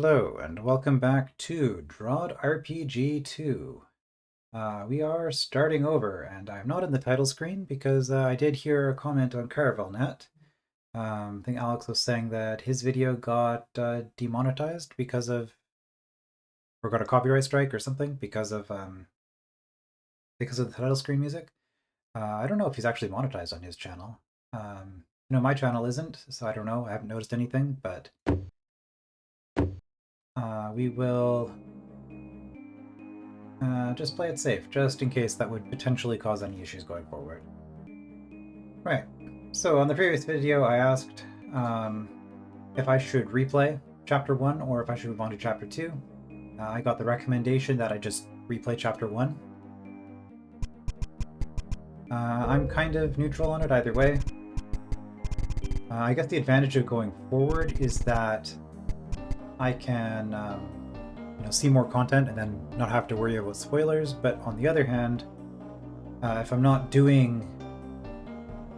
Hello, and welcome back to DROD RPG 2. We are starting over, and I'm not in the title screen because I did hear a comment on Caravel. I think Alex was saying that his video got demonetized or got a copyright strike or something because of the title screen music. I don't know if he's actually monetized on his channel. My channel isn't, so I don't know. I haven't noticed anything, but we will just play it safe, just in case that would potentially cause any issues going forward. Right, so on the previous video I asked if I should replay Chapter 1 or if I should move on to Chapter 2. I got the recommendation that I just replay Chapter 1. I'm kind of neutral on it either way. I guess the advantage of going forward is that I can see more content and then not have to worry about spoilers, but on the other hand, if I'm not doing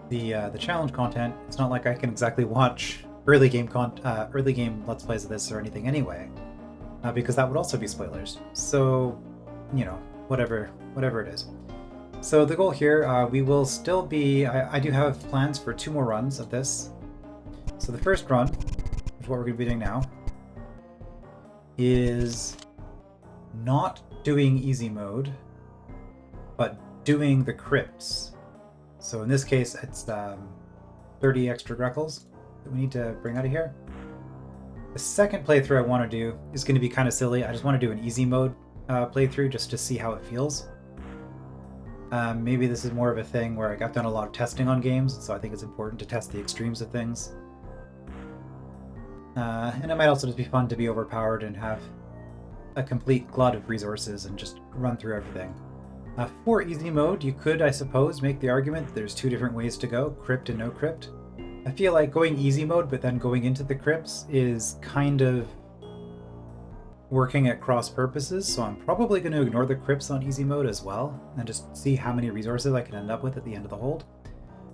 the challenge content, it's not like I can exactly watch early game let's plays of this or anything anyway, because that would also be spoilers. So, whatever it is. So the goal here, we will still be. I do have plans for 2 more runs of this. So the first run, which is what we're going to be doing now, is not doing easy mode, but doing the crypts. So in this case, it's 30 extra Greckles that we need to bring out of here. The second playthrough I want to do is going to be kind of silly. I just want to do an easy mode playthrough just to see how it feels. Maybe this is more of a thing where I've done a lot of testing on games, so I think it's important to test the extremes of things. And it might also just be fun to be overpowered and have a complete glut of resources and just run through everything. For easy mode, you could, I suppose, make the argument that there's 2 different ways to go, crypt and no crypt. I feel like going easy mode but then going into the crypts is kind of working at cross purposes, so I'm probably going to ignore the crypts on easy mode as well and just see how many resources I can end up with at the end of the hold.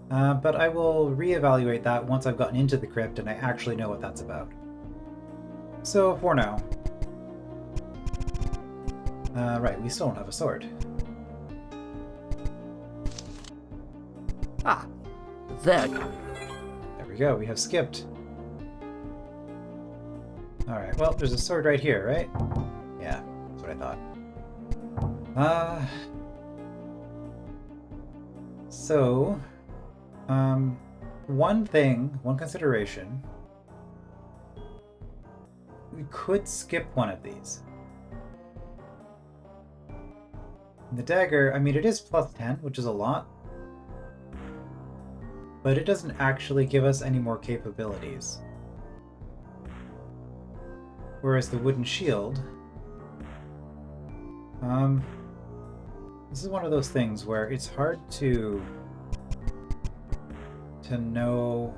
But I will reevaluate that once I've gotten into the crypt and I actually know what that's about. So for now, right, we still don't have a sword. Ah, there. There we go, we have skipped. Alright, well, there's a sword right here, right? Yeah, that's what I thought. So, one consideration, we could skip one of these. The dagger, I mean, it is plus 10, which is a lot, but it doesn't actually give us any more capabilities. Whereas the wooden shield, this is one of those things where it's hard to know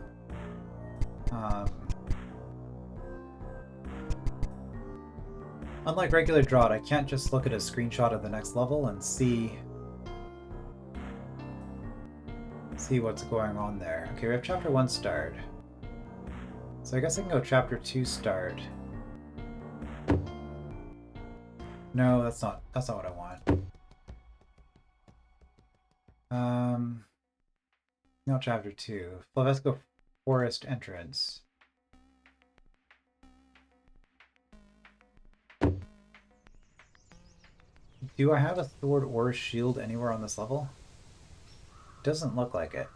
unlike regular DROD, I can't just look at a screenshot of the next level and see what's going on there. Okay, we have chapter 1 start. So I guess I can go chapter 2 start. No, that's not what I want. No, chapter 2. Flavesco Forest entrance. Do I have a sword or a shield anywhere on this level? Doesn't look like it.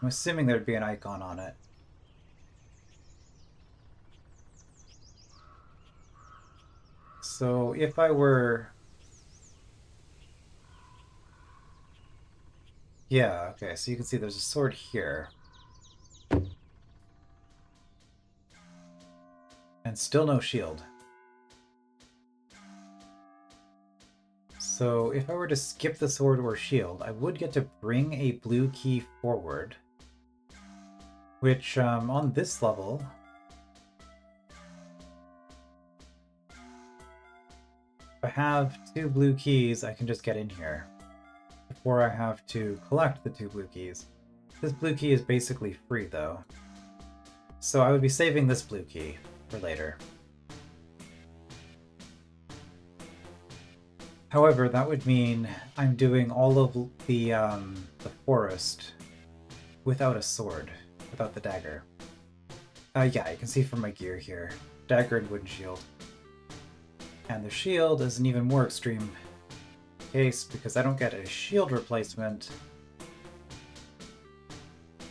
I'm assuming there'd be an icon on it. So if I were... Yeah, okay, so you can see there's a sword here. And still no shield. So if I were to skip the sword or shield, I would get to bring a blue key forward. Which, on this level... If I have 2 blue keys, I can just get in here. Before I have to collect the 2 blue keys. This blue key is basically free, though. So I would be saving this blue key for later. However, that would mean I'm doing all of the forest without a sword, without the dagger. Yeah, you can see from my gear here. Dagger and wooden shield. And the shield is an even more extreme case because I don't get a shield replacement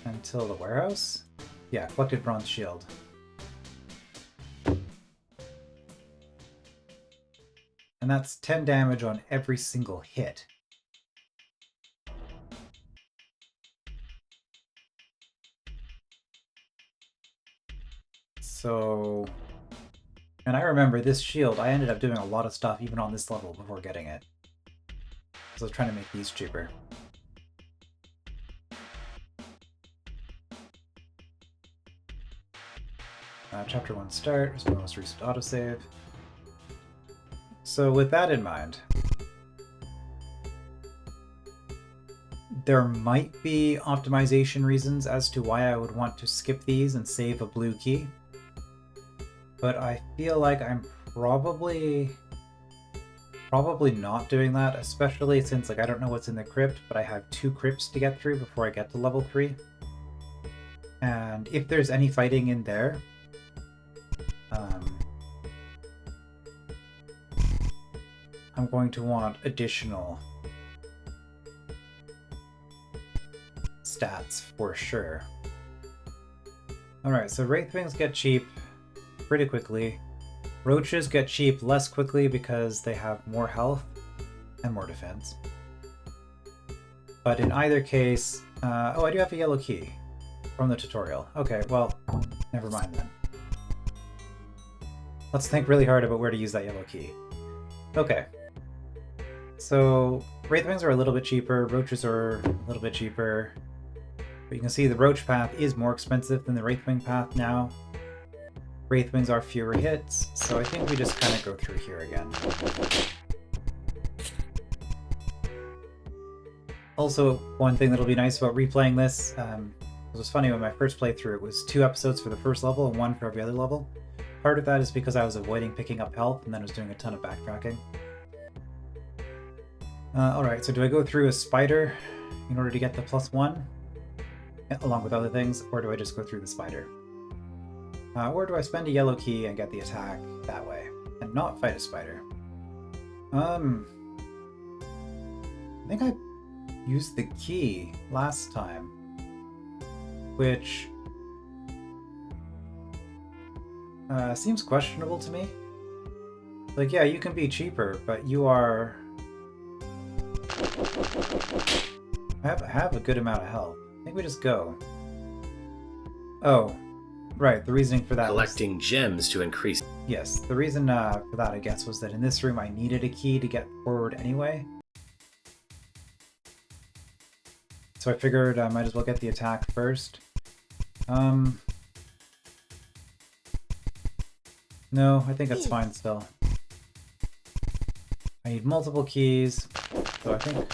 until the warehouse? Yeah, collected bronze shield. And that's 10 damage on every single hit. So... And I remember this shield, I ended up doing a lot of stuff even on this level before getting it. So I was trying to make these cheaper. Chapter 1 start is my most recent autosave. So with that in mind, there might be optimization reasons as to why I would want to skip these and save a blue key. But I feel like I'm probably not doing that, especially since I don't know what's in the crypt, but I have 2 crypts to get through before I get to level 3. And if there's any fighting in there, I'm going to want additional stats for sure. Alright, so Wraithwings get cheap pretty quickly. Roaches get cheap less quickly because they have more health and more defense. But in either case... oh, I do have a yellow key from the tutorial. Okay, well, never mind then. Let's think really hard about where to use that yellow key. Okay. So, Wraithwings are a little bit cheaper, Roaches are a little bit cheaper. But you can see the Roach path is more expensive than the Wraithwing path now. Wraithwings are fewer hits, so I think we just kind of go through here again. Also, one thing that'll be nice about replaying this, it was funny when my first playthrough, it was 2 episodes for the first level and 1 for every other level. Part of that is because I was avoiding picking up health and then I was doing a ton of backtracking. Alright, so do I go through a spider in order to get the +1? Along with other things, or do I just go through the spider? Or do I spend a yellow key and get the attack that way, and not fight a spider? I think I used the key last time, which seems questionable to me. Like, yeah, you can be cheaper, but you are... I have a good amount of health. I think we just go. Oh, right, the reasoning for that collecting gems to increase. Yes, the reason for that, I guess, was that in this room I needed a key to get forward anyway. So I figured I might as well get the attack first. No, I think that's fine still. I need multiple keys, so I think...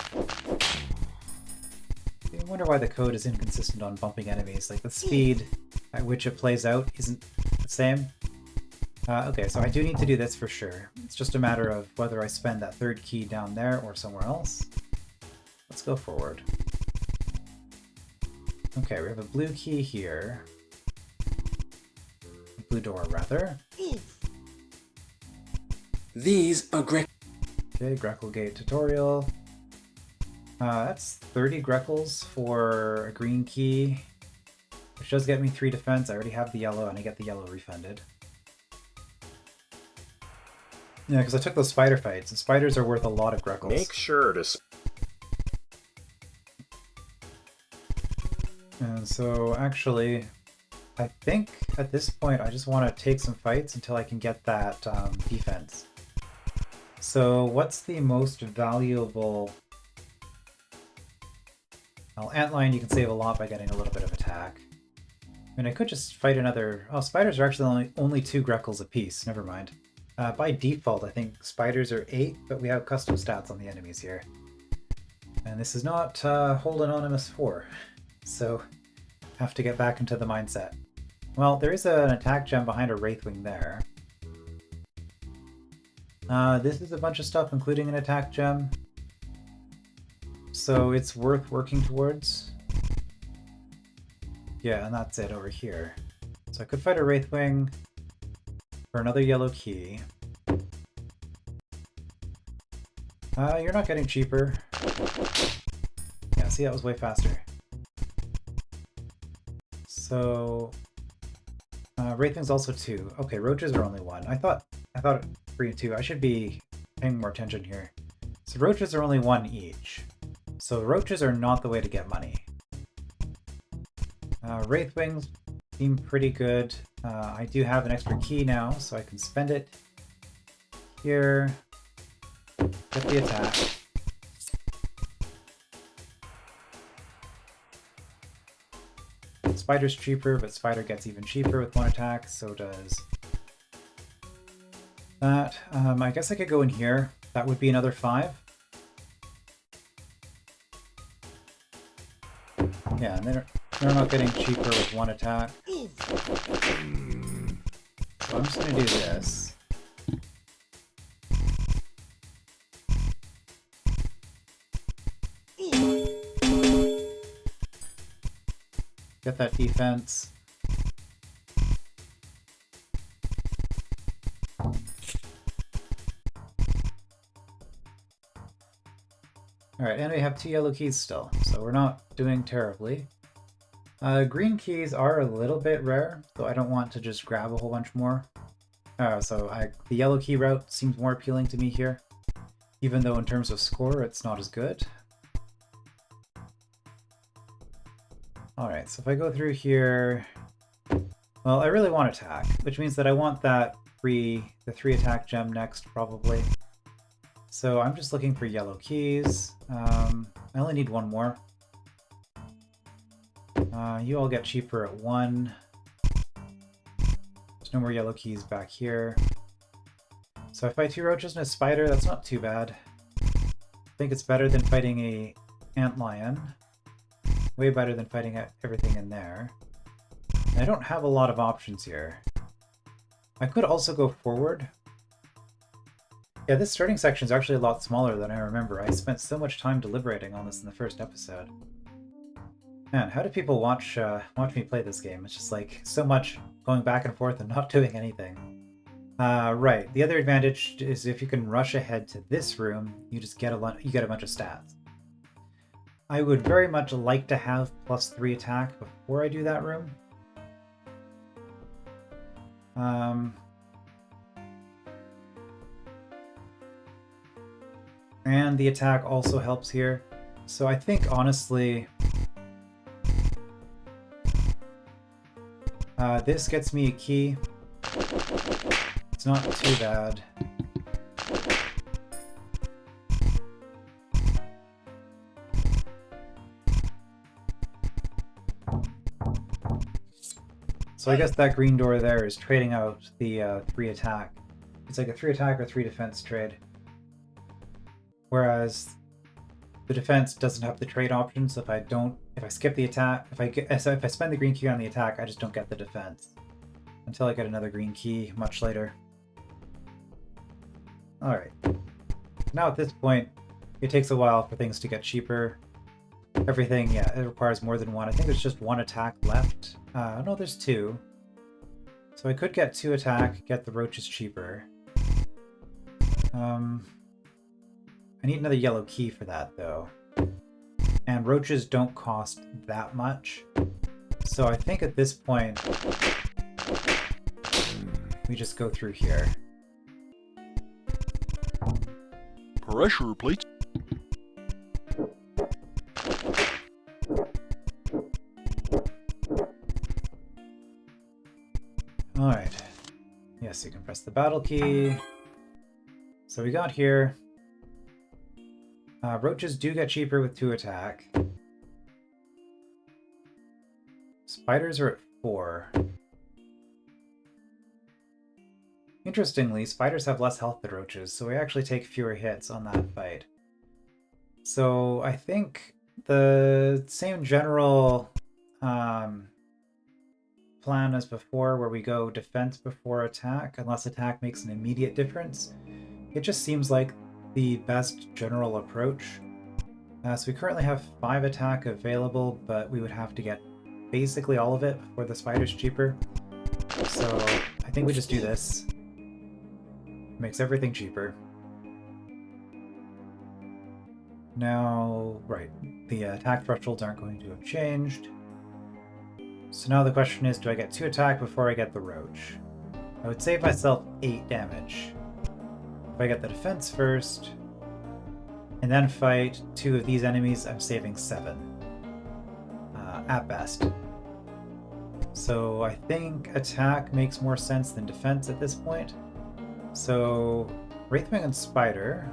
I wonder why the code is inconsistent on bumping enemies. Like, the speed at which it plays out isn't the same. Okay, so I do need to do this for sure. It's just a matter of whether I spend that 3rd key down there or somewhere else. Let's go forward. Okay, we have a blue key here. Blue door, rather. These are great. Okay, Greckle Gate tutorial. That's 30 Greckles for a green key, which does get me 3 defense. I already have the yellow, and I get the yellow refunded. Yeah, because I took those spider fights, and spiders are worth a lot of Greckles. Make sure to... And so, actually, I think at this point I just want to take some fights until I can get that defense. So, what's the most valuable... Well, Antlion you can save a lot by getting a little bit of attack. I mean, I could just fight another... Oh, spiders are actually only 2 Greckles apiece, never mind. By default, I think spiders are 8, but we have custom stats on the enemies here. And this is not Hold Anonymous 4, so have to get back into the mindset. Well, there is an attack gem behind a Wraithwing there. This is a bunch of stuff, including an attack gem. So it's worth working towards. Yeah, and that's it over here. So I could fight a Wraithwing for another yellow key. You're not getting cheaper. Yeah, see, that was way faster. So Wraithwing's also 2. Okay, roaches are only 1. I thought 3 and 2. I should be paying more attention here. So roaches are only 1 each. So roaches are not the way to get money. Wraithwings seem pretty good. I do have an extra key now, so I can spend it here. Get the attack. Spider's cheaper, but Spider gets even cheaper with 1 attack, so does that. I guess I could go in here. That would be another 5. Yeah, and they're not getting cheaper with 1 attack. So I'm just going to do this. Get that defense. Alright, and we have 2 yellow keys still, so we're not doing terribly. Green keys are a little bit rare, so I don't want to just grab a whole bunch more. The yellow key route seems more appealing to me here, even though in terms of score it's not as good. Alright, so if I go through here... Well, I really want attack, which means that I want the 3 attack gem next, probably. So I'm just looking for yellow keys. I only need 1 more. You all get cheaper at 1. There's no more yellow keys back here. So I fight 2 roaches and a spider, that's not too bad. I think it's better than fighting a antlion. Way better than fighting everything in there. And I don't have a lot of options here. I could also go forward. Yeah, this starting section is actually a lot smaller than I remember. I spent so much time deliberating on this in the first episode. Man, how do people watch me play this game? It's just like so much going back and forth and not doing anything. Right. The other advantage is if you can rush ahead to this room, you just get a bunch of stats. I would very much like to have +3 attack before I do that room. And the attack also helps here. So I think, honestly, this gets me a key. It's not too bad. So I guess that green door there is trading out the 3 attack. It's like a 3 attack or 3 defense trade. Whereas the defense doesn't have the trade option, so if I skip the attack, if I spend the green key on the attack, I just don't get the defense. Until I get another green key much later. Alright. Now at this point, it takes a while for things to get cheaper. Everything, yeah, it requires more than 1. I think there's just 1 attack left. No, there's 2. So I could get 2 attack, get the roaches cheaper. I need another yellow key for that, though. And roaches don't cost that much. So I think at this point, we just go through here. Pressure plates. Alright. Yes, you can press the battle key. So we got here. Roaches do get cheaper with 2 attack. Spiders are at 4. Interestingly, spiders have less health than roaches, so we actually take fewer hits on that fight. So I think the same general plan as before, where we go defense before attack, unless attack makes an immediate difference, It just seems like the best general approach. So we currently have 5 attack available, but we would have to get basically all of it before the spider's cheaper. So I think we just do this. Makes everything cheaper. Now, right, the attack thresholds aren't going to have changed. So now the question is, do I get 2 attack before I get the roach? I would save myself 8 damage. If I get the defense first, and then fight 2 of these enemies, I'm saving 7. At best. So I think attack makes more sense than defense at this point. So Wraithwing and Spider,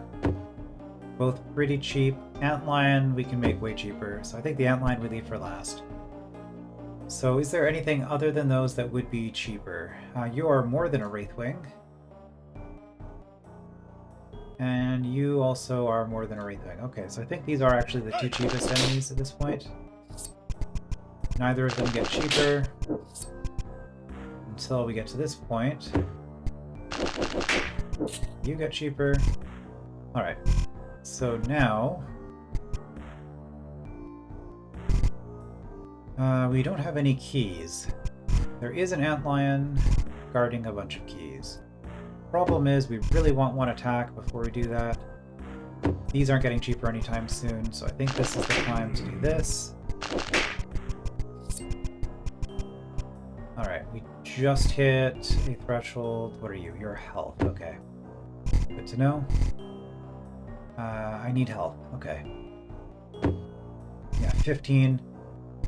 both pretty cheap. Antlion we can make way cheaper, so I think the Antlion we leave for last. So is there anything other than those that would be cheaper? You are more than a Wraithwing. And you also are more than a Wraithwing. Okay, so I think these are actually the 2 cheapest enemies at this point. Neither of them get cheaper until we get to this point. You get cheaper. Alright, so now we don't have any keys. There is an Antlion guarding a bunch of keys. Problem is, we really want 1 attack before we do that. These aren't getting cheaper anytime soon, so I think this is the time to do this. Alright, we just hit a threshold. What are you? You're health. Okay. Good to know. I need health. Okay. Yeah, 15.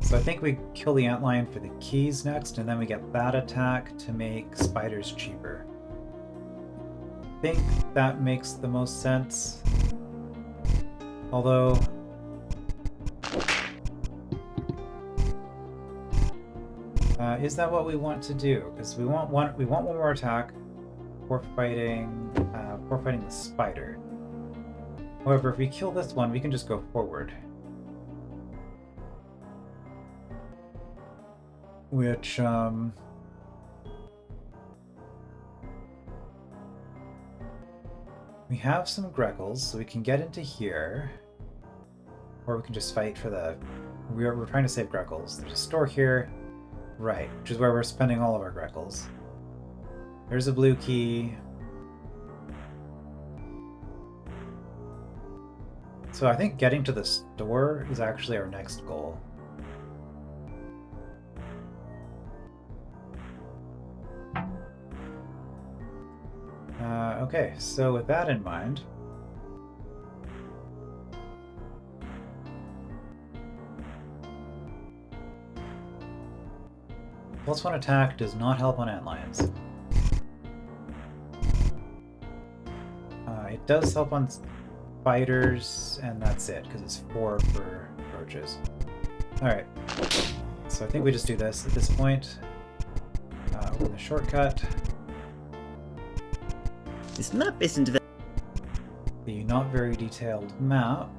So I think we kill the Antlion for the keys next, and then we get that attack to make spiders cheaper. I think that makes the most sense. Although is that what we want to do? Because we want one more attack for fighting the spider. However, if we kill this one, we can just go forward. Which we have some Greckles, so we can get into here. Or we can just fight for the... We're trying to save Greckles. There's a store here. Right, which is where we're spending all of our Greckles. There's a blue key. So I think getting to the store is actually our next goal. Okay, so with that in mind, +1 attack does not help on Antlions. It does help on spiders, and that's it, because it's 4 for roaches. Alright, so I think we just do this at this point. Open the shortcut. This map isn't very... The not very detailed map.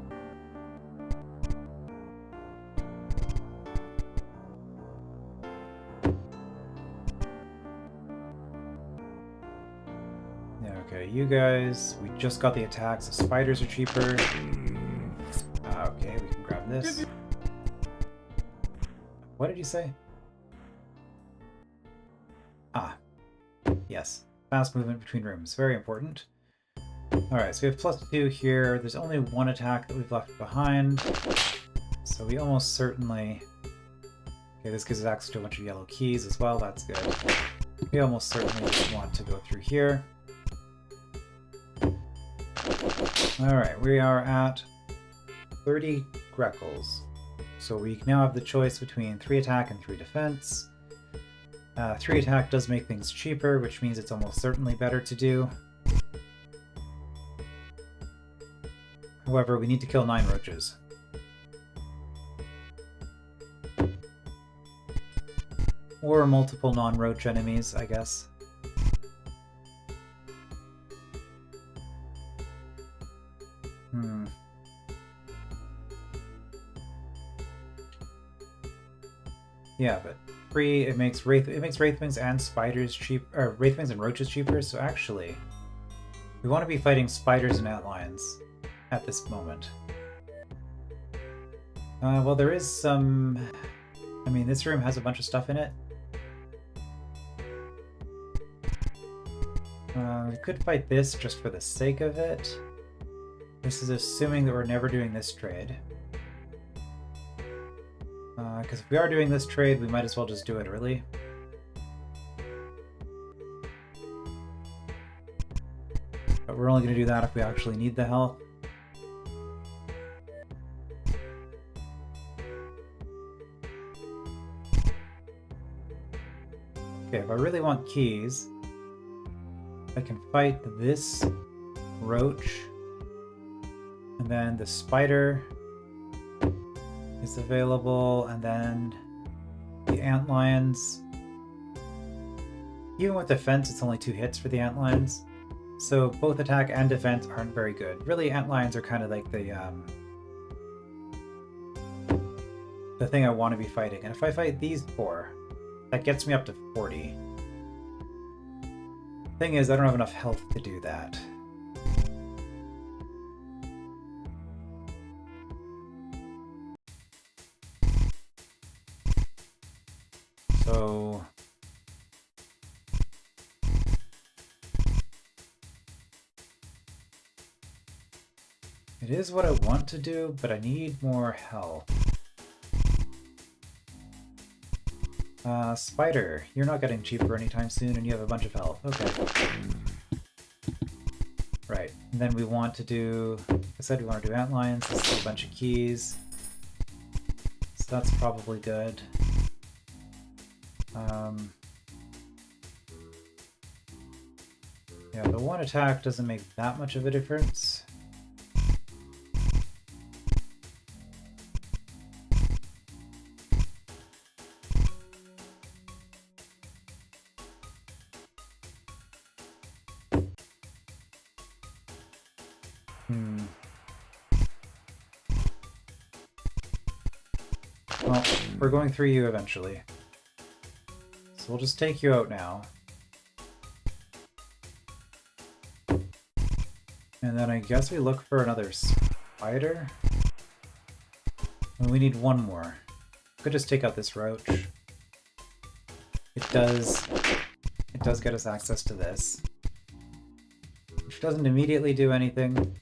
Yeah, okay, you guys, we just got the attacks, the spiders are cheaper. Okay, we can grab this. What did you say? Ah, yes. Fast movement between rooms, very important. Alright, so we have +2 here. There's only 1 attack that we've left behind. So we almost certainly... Okay, this gives us access to a bunch of yellow keys as well, that's good. We almost certainly want to go through here. Alright, we are at 30 Greckles. So we now have the choice between 3 attack and 3 defense. 3 attack does make things cheaper, which means it's almost certainly better to do. However, we need to kill 9 roaches. Or multiple non-roach enemies, I guess. Yeah, but it makes Wraithwings and spiders cheap, or Wraithwings and roaches cheaper. So actually, We want to be fighting spiders and antlions at this moment. Well, there is some... I mean, this room has a bunch of stuff in it. We could fight this just for the sake of it. This is assuming that we're never doing this trade. Because if we are doing this trade, we might as well just do it early. But we're only going to do that if we actually need the health. Okay, if I really want keys, I can fight this roach, and then the spider is available, and then the antlions. Even with defense, it's only 2 hits for the antlions, so both attack and defense aren't very good. Really, antlions are kind of like the thing I want to be fighting, and if I fight these 4, that gets me up to 40. Thing is, I don't have enough health to do that. So... it is what I want to do, but I need more health. Spider, you're not getting cheaper anytime soon, and you have a bunch of health. Okay. Right, and then we want to do... like I said, we want to do antlions. This is a bunch of keys. So that's probably good. Yeah, the one attack doesn't make that much of a difference. Well, we're going through you eventually. So we'll just take you out now. And then I guess we look for another spider? And we need one more. Could just take out this roach. It does get us access to this. Which doesn't immediately do anything.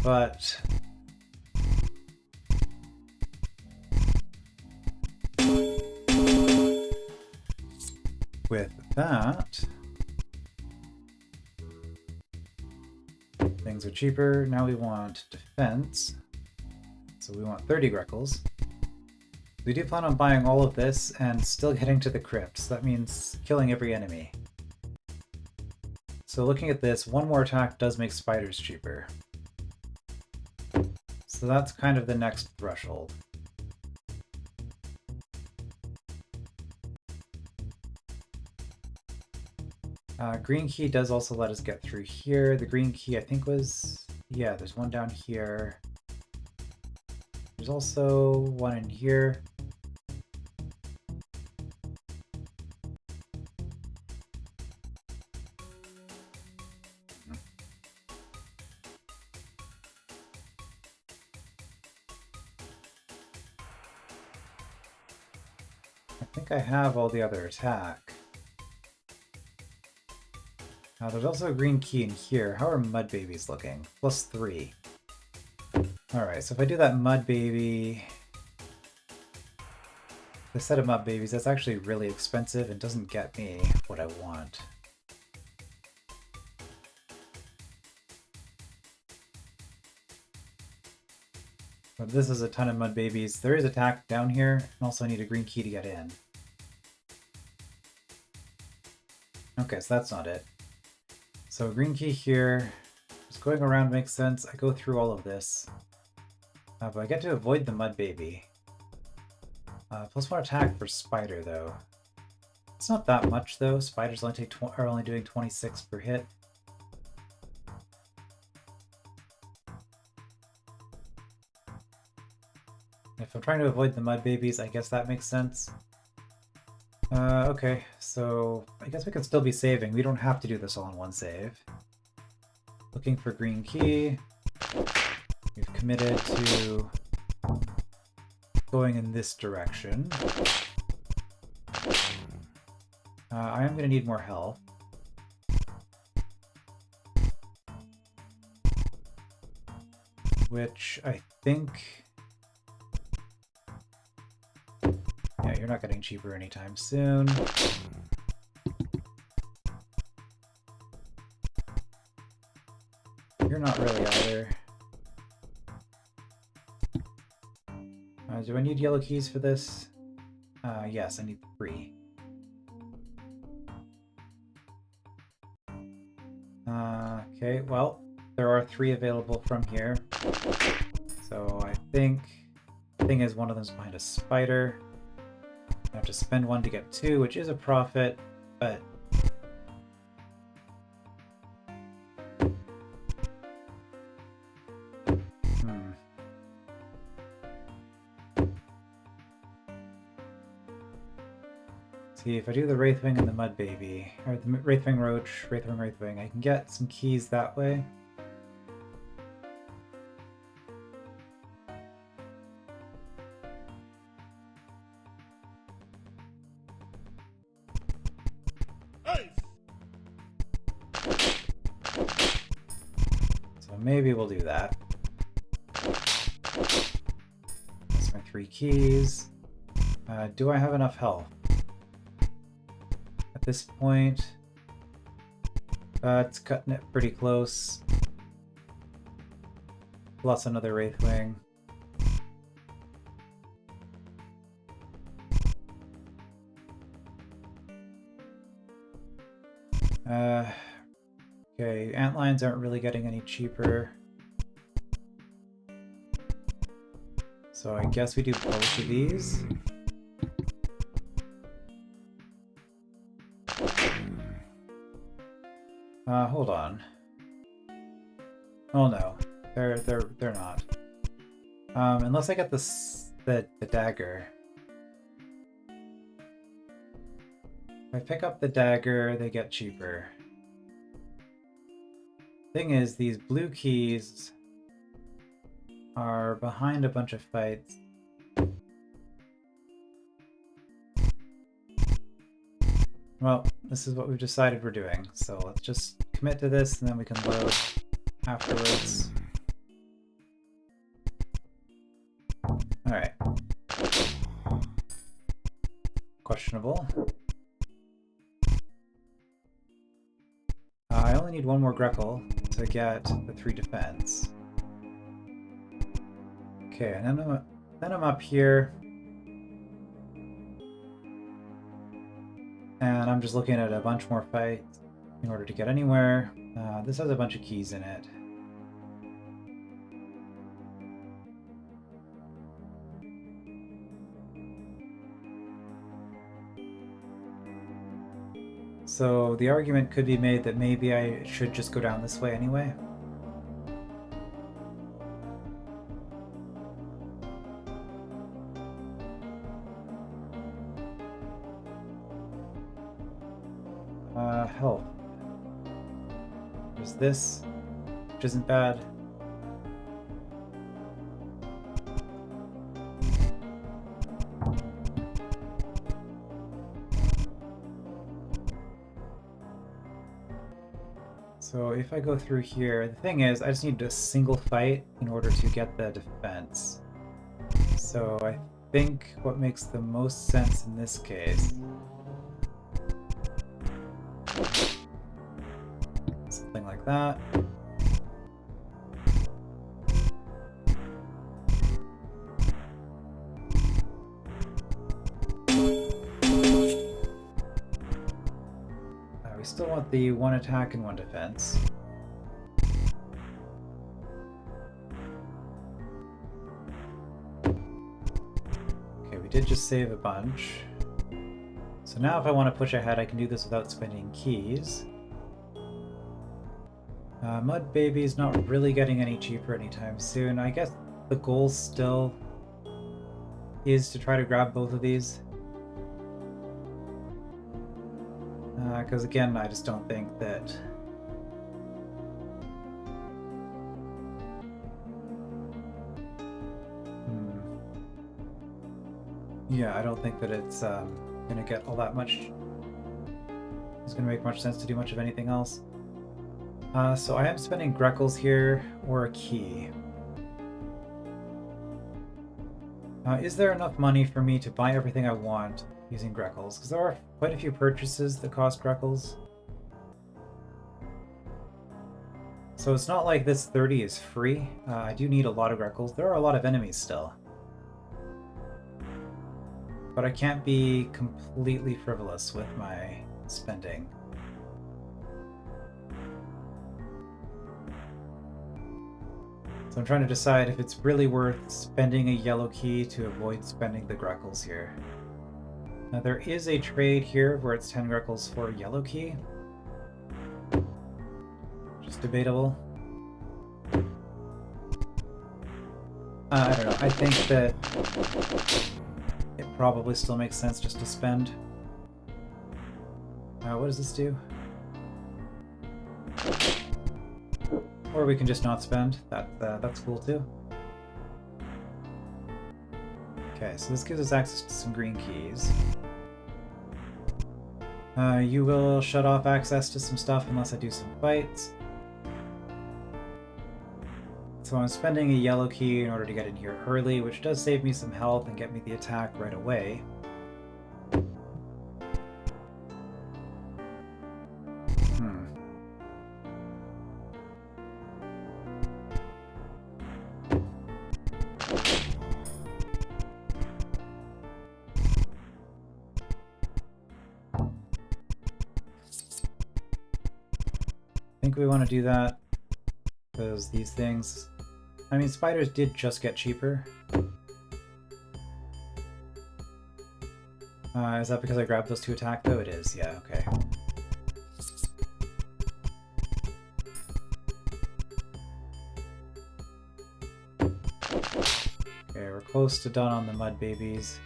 But... with that, things are cheaper. Now we want defense. So we want 30 Greckles. We do plan on buying all of this and still getting to the crypts. That means killing every enemy. So looking at this, one more attack does make spiders cheaper. So that's kind of the next threshold. Green key does also let us get through here. The green key I think was... yeah, there's one down here. There's also one in here. I think I have all the other attack. There's also a green key in here. How are mud babies looking? +3. Alright, so if I do that mud baby... the set of mud babies, that's actually really expensive and doesn't get me what I want. But this is a ton of mud babies. There is attack down here, and also I need a green key to get in. Okay, so that's not it. So green key here, just going around makes sense. I go through all of this. But I get to avoid the mud baby. +1 attack for spider though. It's not that much though. Spiders only are only doing 26 per hit. If I'm trying to avoid the mud babies, I guess that makes sense. Okay, so I guess we can still be saving. We don't have to do this all in one save. Looking for green key. We've committed to going in this direction. I am going to need more health. Which I think... Yeah, you're not getting cheaper anytime soon. You're not really either. Do I need yellow keys for this? Yes, I need 3. Okay, well, there are 3 available from here. So I think the thing is one of them's behind a spider. I have to spend 1 to get 2, which is a profit, but see, if I do the Wraithwing and the Mud Baby, or the Wraithwing Roach, Wraithwing, I can get some keys that way. So maybe we'll do that. That's my 3 keys. Do I have enough health? At this point, it's cutting it pretty close. Plus another Wraithwing. Okay, antlines aren't really getting any cheaper. So I guess we do both of these. Hold on. Oh no, they're not. Unless I get the dagger. If I pick up the dagger, they get cheaper. Thing is, these blue keys are behind a bunch of fights. Well, this is what we've decided we're doing, so let's just commit to this and then we can load afterwards. Alright. Questionable. I only need 1 more Greckle to get the 3 defense. Okay, and then I'm up here. And I'm just looking at a bunch more fights in order to get anywhere. This has a bunch of keys in it. So the argument could be made that maybe I should just go down this way anyway. Health. There's this, which isn't bad. So if I go through here, the thing is, I just need a single fight in order to get the defense. So I think what makes the most sense in this case, something like that. We still want the 1 attack and 1 defense. Okay, we did just save a bunch. So now if I want to push ahead, I can do this without spending keys. Mud Baby's not really getting any cheaper anytime soon. I guess the goal still is to try to grab both of these. Because again, I just don't think that... Yeah, I don't think that it's gonna get all that much... It's gonna make much sense to do much of anything else. So I am spending Greckles here, or a key. Is there enough money for me to buy everything I want using Greckles? Because there are quite a few purchases that cost Greckles. So it's not like this 30 is free. I do need a lot of Greckles. There are a lot of enemies still. But I can't be completely frivolous with my spending. So I'm trying to decide if it's really worth spending a yellow key to avoid spending the Greckles here. Now there is a trade here where it's 10 Greckles for a yellow key. Just debatable. I don't know, I think that it probably still makes sense just to spend. What does this do? Or we can just not spend. That's cool too. Okay, so this gives us access to some green keys. You will shut off access to some stuff unless I do some fights. So I'm spending a yellow key in order to get in here early, which does save me some health and get me the attack right away. I think we want to do that because these things... I mean, spiders did just get cheaper. Is that because I grabbed those to attack though? It is, yeah, okay. Okay, we're close to done on the mud babies.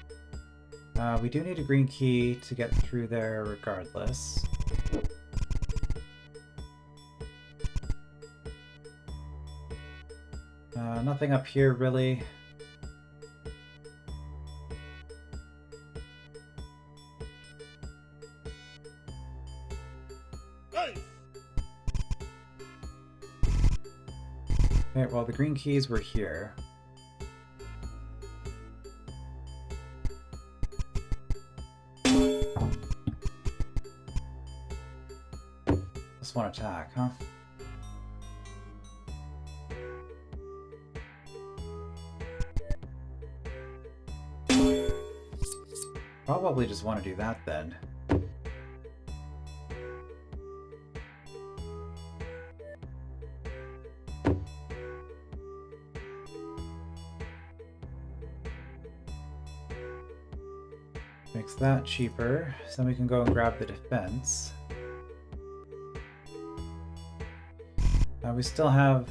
We do need a green key to get through there regardless. Nothing up here, really. Nice. Okay, well, the green keys were here. Just one attack, huh? Probably just want to do that then. Makes that cheaper, so then we can go and grab the defense. We still have...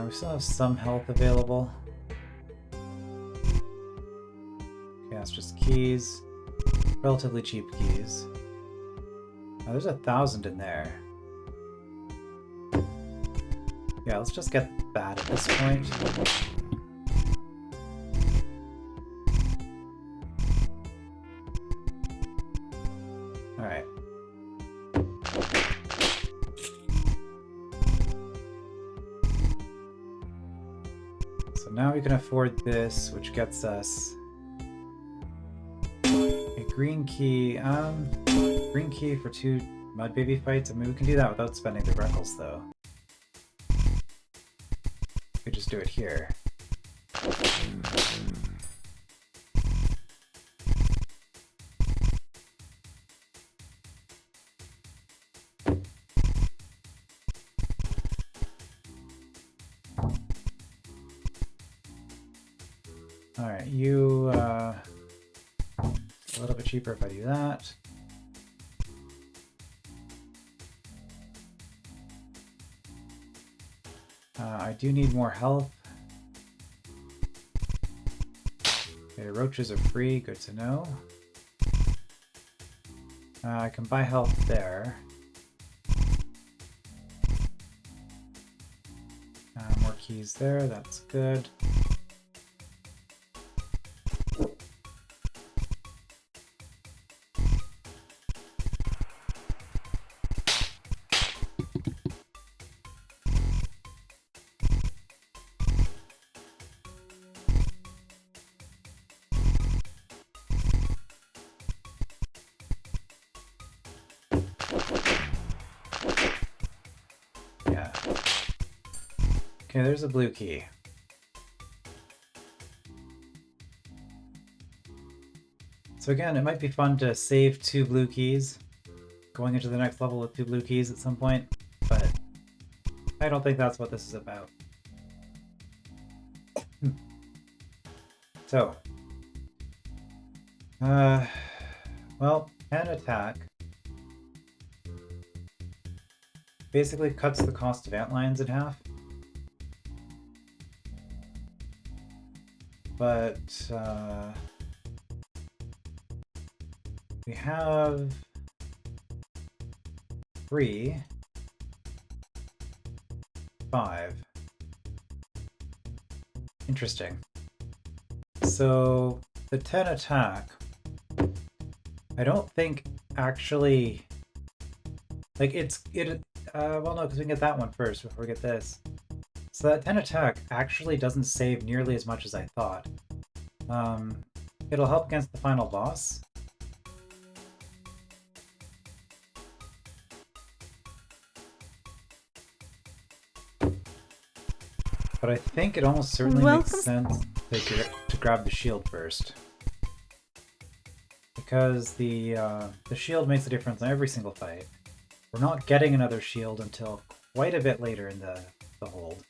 we still have some health available. Okay, that's just keys. Relatively cheap keys. There's 1,000 in there. Yeah, let's just get that at this point. Alright. So now we can afford this, which gets us a green key. Green key for 2 mud baby fights. I mean, we can do that without spending the Greckles, though. We could just do it here. Alright, you, a little bit cheaper if I do that. I do need more health. Okay, roaches are free, good to know. I can buy health there. More keys there, that's good. Yeah. Okay, there's a blue key. So again, it might be fun to save 2 blue keys, going into the next level with 2 blue keys at some point, but I don't think that's what this is about. So, well, an attack basically cuts the cost of antlions in half. But, we have 3, 5. Interesting. So, the 10 attack, I don't think actually, like well no, because we can get that one first before we get this. So that 10 attack actually doesn't save nearly as much as I thought. It'll help against the final boss. But I think it almost certainly makes sense to grab the shield first. Because the shield makes a difference in every single fight. We're not getting another shield until quite a bit later in the hold.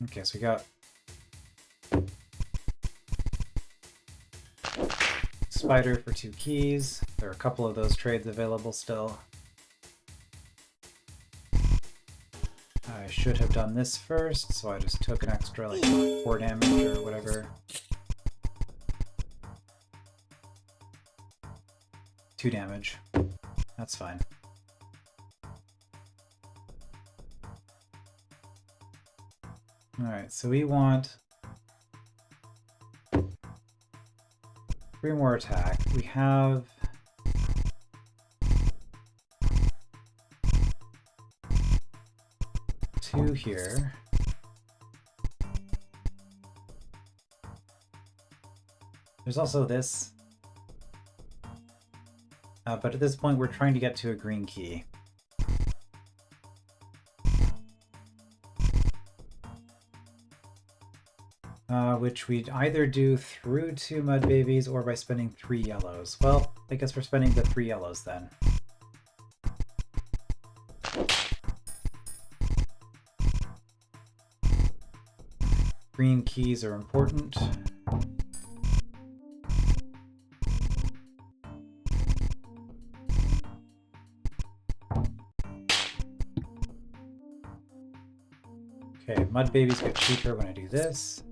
Okay, so we got spider for 2 keys. There are a couple of those trades available still. I should have done this first, so I just took an extra like 4 damage or whatever. 2 damage. That's fine. Alright, so we want 3 more attack. We have two here. There's also this. But at this point we're trying to get to a green key. Which we'd either do through 2 mud babies or by spending 3 yellows. Well, I guess we're spending the 3 yellows then. Green keys are important. Okay, mud babies get cheaper when I do this.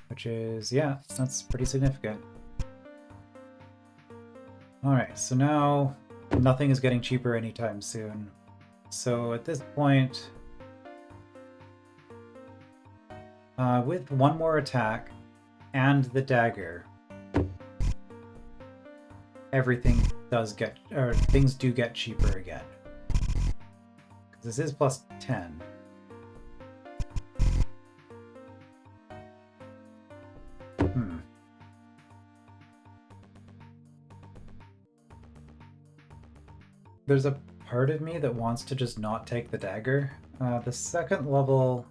Which is, yeah, that's pretty significant. Alright, so now nothing is getting cheaper anytime soon. So at this point, with 1 more attack and the dagger, everything does get, or things do get cheaper again. This is plus 10. There's a part of me that wants to just not take the dagger. The 2nd level...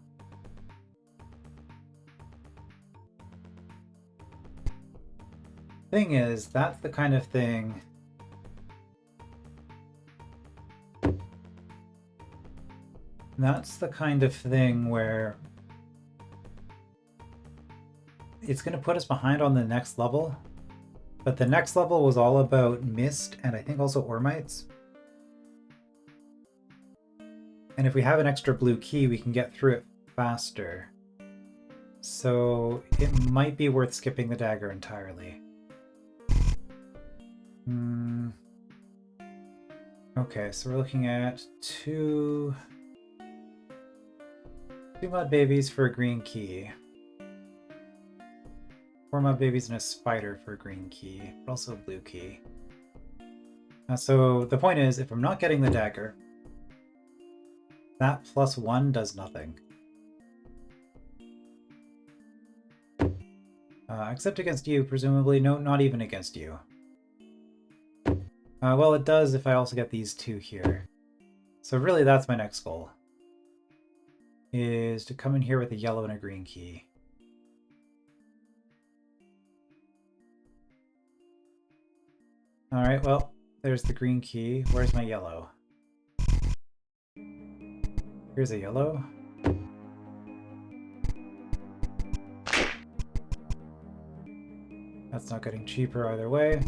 thing is, that's the kind of thing... that's the kind of thing where... it's going to put us behind on the next level. But the next level was all about mist and I think also ormites. And if we have an extra blue key, we can get through it faster. So it might be worth skipping the dagger entirely. Okay, so we're looking at two mud babies for a green key. 4 mud babies and a spider for a green key, but also a blue key. So the point is, if I'm not getting the dagger, that +1 does nothing. Except against you, presumably. No, not even against you. Well, it does if I also get these two here. So really, that's my next goal. Is to come in here with a yellow and a green key. Alright, well, there's the green key. Where's my yellow? Here's a yellow. That's not getting cheaper either way.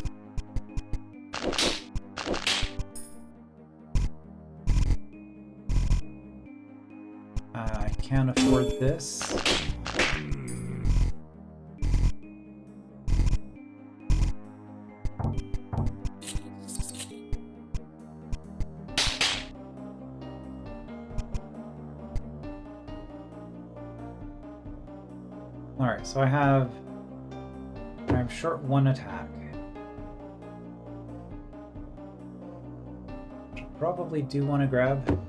I can't afford this. Alright, so I'm short 1 attack. Probably do want to grab.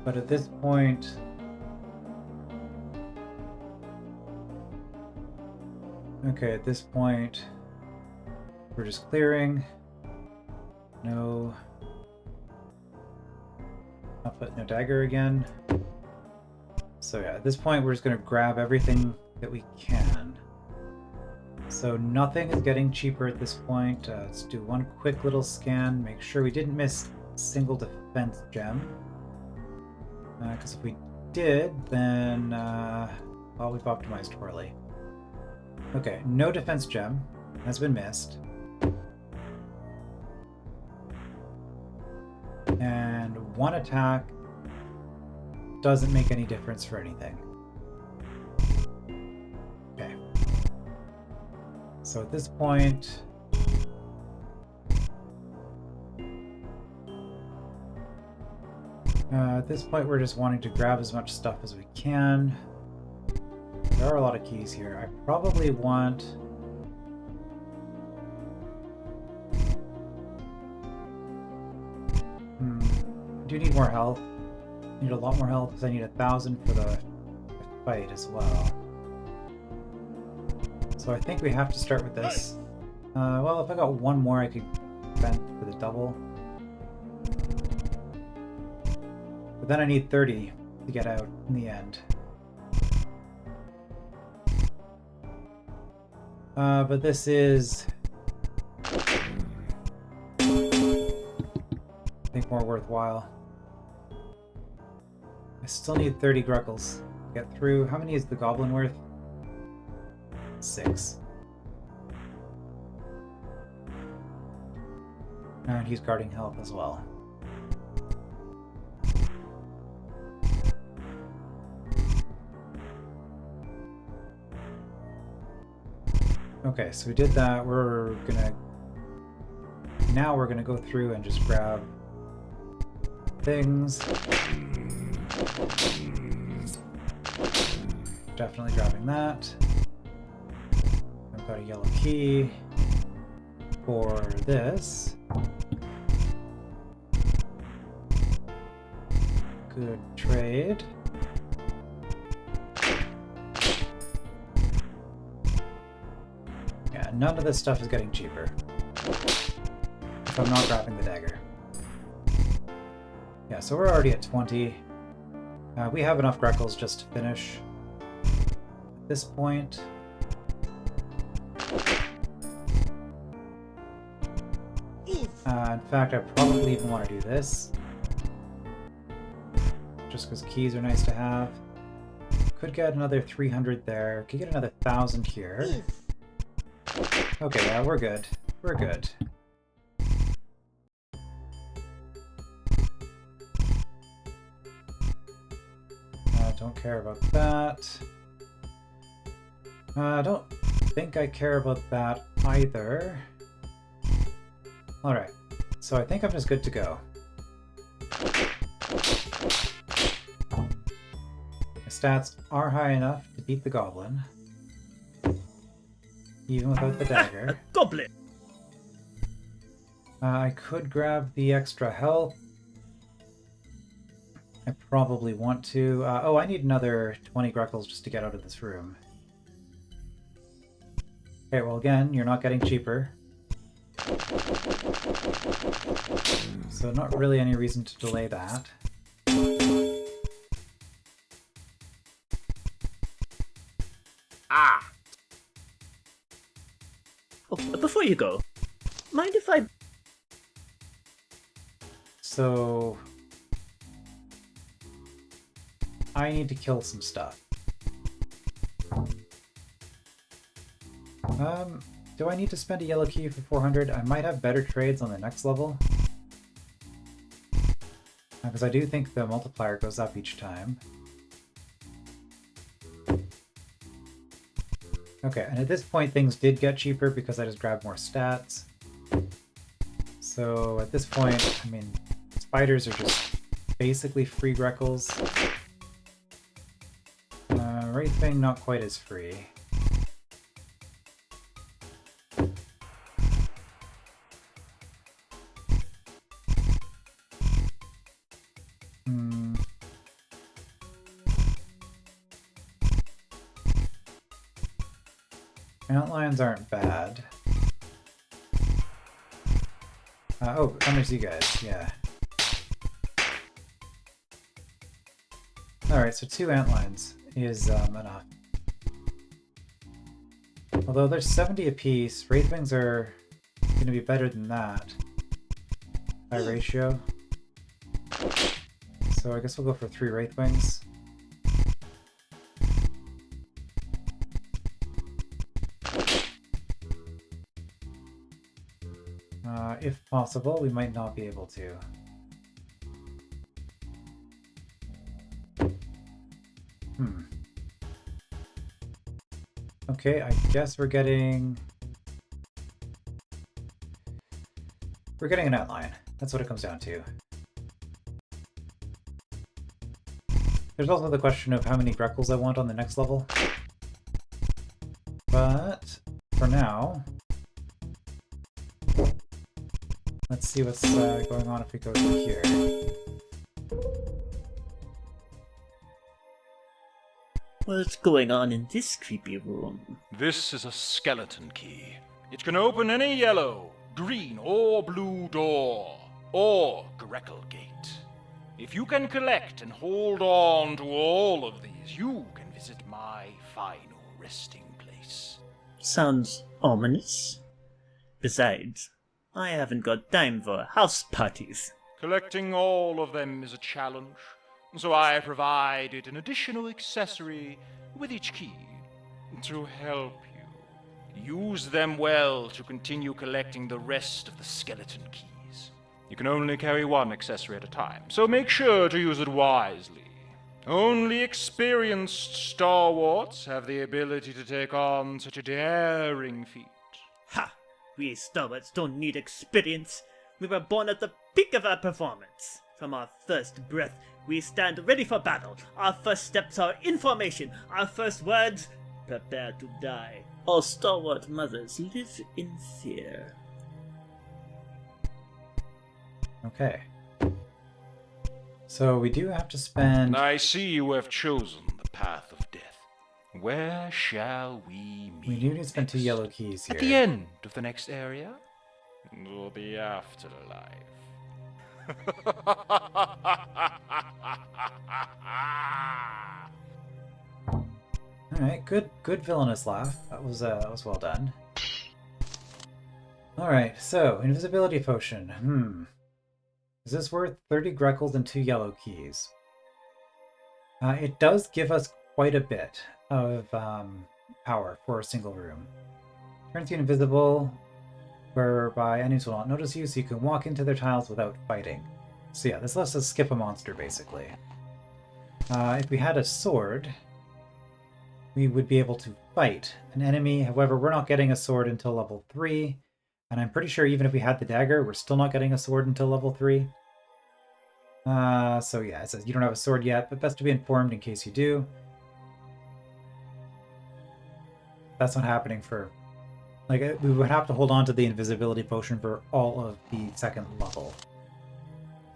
But at this point, okay, at this point, we're just clearing. No. I'll put no dagger again. So yeah, at this point, we're just going to grab everything that we can. So nothing is getting cheaper at this point. Let's do one quick little scan, make sure we didn't miss a single defense gem. Because if we did, then well, we've optimized poorly. Okay, no defense gem has been missed. And 1 attack doesn't make any difference for anything. Okay. So at this point, we're just wanting to grab as much stuff as we can. There are a lot of keys here. I probably want... I do need more health. I need a lot more health because I need 1,000 for the fight as well. So I think we have to start with this. Well, if I got 1 more, I could spend for the double. But then I need 30 to get out in the end. But this is, I think, more worthwhile. I still need 30 Gruckles to get through. How many is the goblin worth? 6. And he's guarding health as well. Okay, so we did that. Now we're gonna go through and just grab things. Definitely grabbing that. I've got a yellow key for this. Good trade. Yeah, none of this stuff is getting cheaper if I'm not grabbing the dagger. Yeah, so we're already at 20. We have enough Gruckles just to finish at this point. In fact, I probably even want to do this. Just because keys are nice to have. could get another 300 there. Could get another 1,000 here. Okay, yeah, we're good. We're good. Don't care about that. I don't think I care about that either. Alright, so I think I'm just good to go. My stats are high enough to beat the goblin. Even without the dagger. A goblin! I could grab the extra health. I probably want to. Oh, I need another 20 Greckles just to get out of this room. Okay, well again, you're not getting cheaper. So not really any reason to delay that. Ah! Oh, before you go, mind if I... So... I need to kill some stuff. Do I need to spend a yellow key for 400? I might have better trades on the next level. Because I do think the multiplier goes up each time. Okay, and at this point things did get cheaper because I just grabbed more stats. So at this point, I mean, spiders are just basically free Greckles. Right thing, not quite as free. Antlines aren't bad. Oh, and there's you guys, yeah. Alright, so 2 antlines is enough. Although there's 70 apiece, Wraithwings are going to be better than that by ratio. So I guess we'll go for 3 Wraithwings. If possible, we might not be able to. Okay, I guess we're getting an outline. That's what it comes down to. There's also the question of how many Greckles I want on the next level. But for now, let's see what's going on if we go through here. What's going on in this creepy room? This is a skeleton key. It can open any yellow, green, or blue door, or Greckle gate. If you can collect and hold on to all of these, you can visit my final resting place. Sounds ominous. Besides, I haven't got time for house parties. Collecting all of them is a challenge, so I provided an additional accessory with each key to help you. Use them well to continue collecting the rest of the skeleton keys. You can only carry one accessory at a time, so make sure to use it wisely. Only experienced stalwarts have the ability to take on such a daring feat. Ha! We stalwarts don't need experience. We were born at the peak of our performance. From our first breath, we stand ready for battle. Our first steps are in formation. Our first words, prepare to die. All stalwart mothers live in fear. Okay. So we do have to spend... I see you have chosen the path of death. Where shall we meet? We do need to spend 2 next? yellow keys here. At the end of the next area? Or the afterlife? Alright, good villainous laugh. That was well done. Alright, so, invisibility potion. Is this worth 30 Greckles and 2 yellow keys? It does give us quite a bit of power for a single room. Turns you invisible, whereby enemies will not notice you, so you can walk into their tiles without fighting. So yeah, this lets us skip a monster, basically. If we had a sword, we would be able to fight an enemy. However, we're not getting a sword until level 3, and I'm pretty sure even if we had the dagger, we're still not getting a sword until level 3. So yeah, it says you don't have a sword yet, but best to be informed in case you do. That's not happening for... Like, we would have to hold on to the invisibility potion for all of the second level.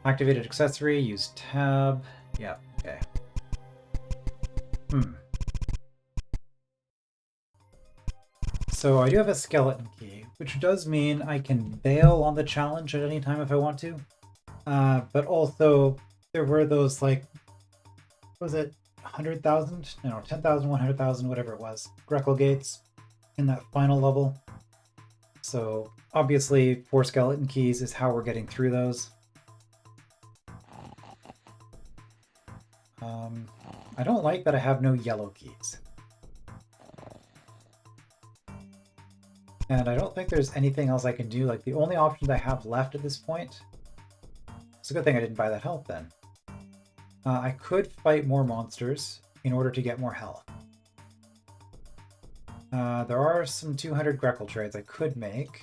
Activated accessory, use tab. Yeah, okay. So I do have a skeleton key, which does mean I can bail on the challenge at any time if I want to. But also, there were those, like, what was it 100,000? No, 10,000, 100,000, whatever it was. Greco gates in that final level. So obviously 4 skeleton keys is how we're getting through those. I don't like that I have no yellow keys. And I don't think there's anything else I can do. Like, the only options I have left at this point... It's a good thing I didn't buy that health then. I could fight more monsters in order to get more health. There are some 200 Greco trades I could make.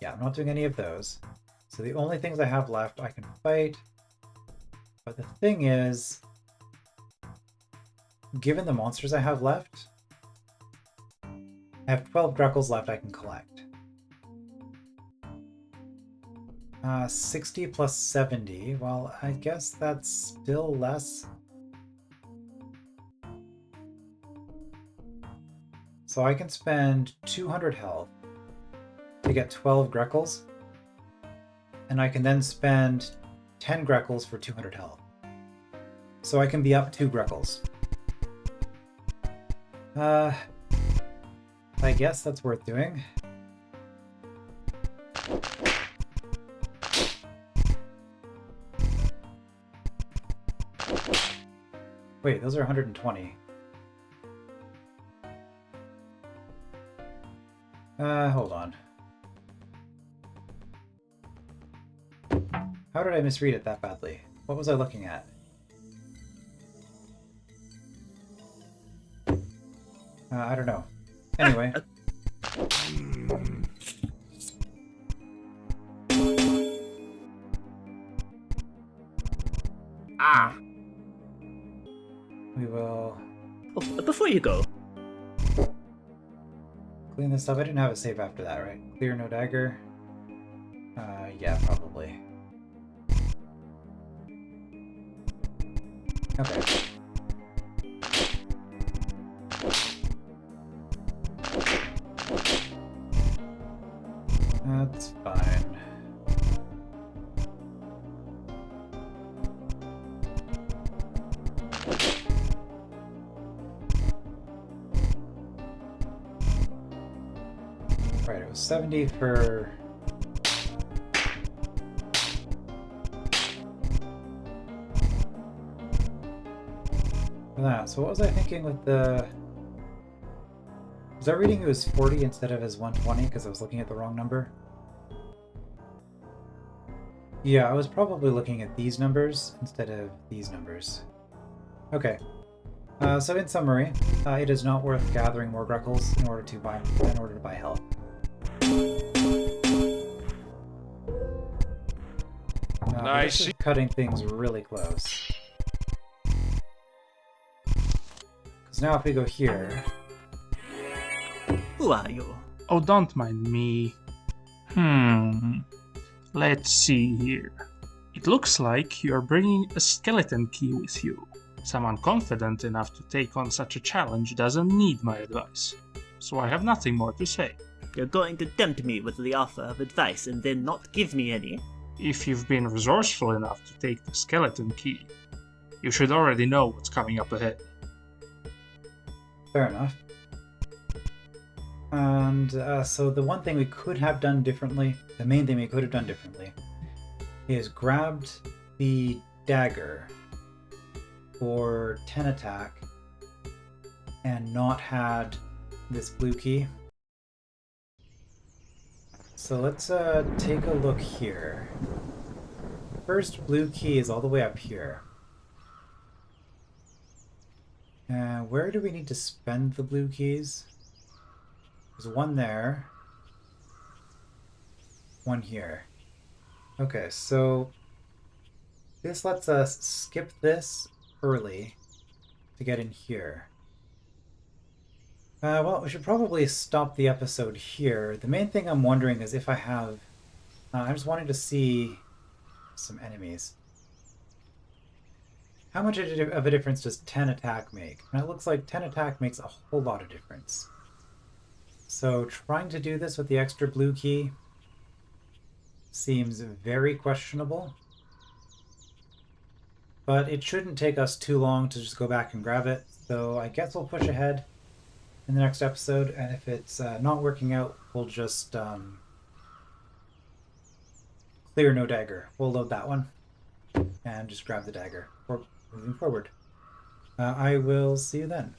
Yeah, I'm not doing any of those. So the only things I have left I can fight. But the thing is, given the monsters I have left, I have 12 Grecals left I can collect. 60 plus 70. Well, I guess that's still less. So I can spend 200 health to get 12 Grecals. And I can then spend 10 Grecals for 200 health. So I can be up 2 Grecals. I guess that's worth doing. Wait, those are 120. Hold on. How did I misread it that badly? What was I looking at? I don't know. Anyway. We will... Oh, before you go. Clean this up. I didn't have a save after that, right? Clear, no dagger. Yeah, probably. Okay. That's fine. Right, it was 70 for... that. So what was I thinking with the... Was I reading it was 40 instead of as 120 because I was looking at the wrong number? Yeah, I was probably looking at these numbers instead of these numbers. Okay. So in summary, it is not worth gathering more Grecals in order to buy health. Nice. This is cutting things really close. Because now if we go here... Who are you? Oh, don't mind me. Let's see here. It looks like you're bringing a skeleton key with you. Someone confident enough to take on such a challenge doesn't need my advice. So I have nothing more to say. You're going to tempt me with the offer of advice and then not give me any? If you've been resourceful enough to take the skeleton key, you should already know what's coming up ahead. Fair enough. And so the one thing we could have done differently, the main thing we could have done differently, is grabbed the dagger for 10 attack and not had this blue key. So let's take a look here. First blue key is all the way up here. Where do we need to spend the blue keys? There's one there. One here. Okay, so this lets us skip this early to get in here. Well, we should probably stop the episode here. The main thing I'm wondering is if I have... I'm just wanting to see some enemies. How much of a difference does 10 attack make? And it looks like 10 attack makes a whole lot of difference. So trying to do this with the extra blue key seems very questionable. But it shouldn't take us too long to just go back and grab it. So I guess we'll push ahead in the next episode, and if it's not working out, we'll just clear no dagger. We'll load that one and just grab the dagger for moving forward. I will see you then.